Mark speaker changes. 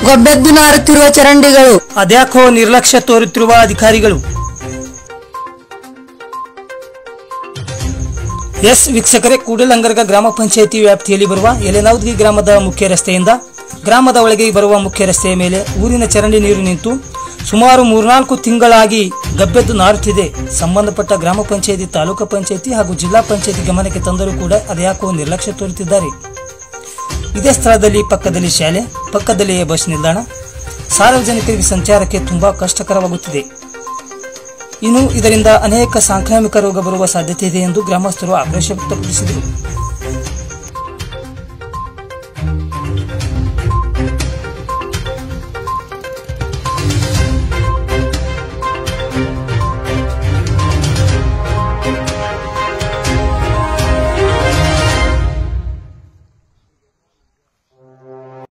Speaker 1: ಗೊಬ್ಬೆದ್ದು ನಾರುತ್ತಿರುವ ಚರಂಡಿಗಳು.
Speaker 2: ಅದ್ಯಾಕೋ ನಿರ್ಲಕ್ಷ್ಯ ತೋರುತ್ತಿರುವ ಅಧಿಕಾರಿಗಳು. ಎಸ್ ವೀಕ್ಷಕರೇ, ಕೂಡಲಂಗರ್ಗ ಗ್ರಾಮ ಪಂಚಾಯಿತಿ ವ್ಯಾಪ್ತಿಯಲ್ಲಿ ಬರುವ ಎಲೆನೌದ್ಗಿ ಗ್ರಾಮದ ಮುಖ್ಯ ರಸ್ತೆಯಿಂದ ಗ್ರಾಮದ ಒಳಗೆ ಬರುವ ಮುಖ್ಯ ರಸ್ತೆಯ ಮೇಲೆ ಊರಿನ ಚರಂಡಿ ನೀರು ನಿಂತು ಸುಮಾರು 3-4 ತಿಂಗಳಾಗಿ ಗಬ್ಬೆದ್ದು ನಾರುತ್ತಿದೆ. ಸಂಬಂಧಪಟ್ಟ ಗ್ರಾಮ ಪಂಚಾಯಿತಿ, ತಾಲೂಕು ಪಂಚಾಯಿತಿ ಹಾಗೂ ಜಿಲ್ಲಾ ಪಂಚಾಯಿತಿ ಗಮನಕ್ಕೆ ತಂದರೂ ಕೂಡ ಅದ್ಯಾಕೋ ನಿರ್ಲಕ್ಷ್ಯ ತೋರುತ್ತಿದ್ದಾರೆ. ಇದೇ ಸ್ಥಳದಲ್ಲಿ ಪಕ್ಕದಲ್ಲಿ ಶಾಲೆ, ಪಕ್ಕದಲ್ಲಿಯೇ ಬಸ್ ನಿಲ್ದಾಣ, ಸಾರ್ವಜನಿಕರಿಗೆ ಸಂಚಾರಕ್ಕೆ ತುಂಬಾ ಕಷ್ಟಕರವಾಗುತ್ತಿದೆ. ಇನ್ನು ಇದರಿಂದ ಅನೇಕ ಸಾಂಕ್ರಾಮಿಕ ರೋಗ ಬರುವ ಸಾಧ್ಯತೆ ಇದೆ ಎಂದು ಗ್ರಾಮಸ್ಥರು ಆಕ್ರೋಶ ವ್ಯಕ್ತಪಡಿಸಿದರು.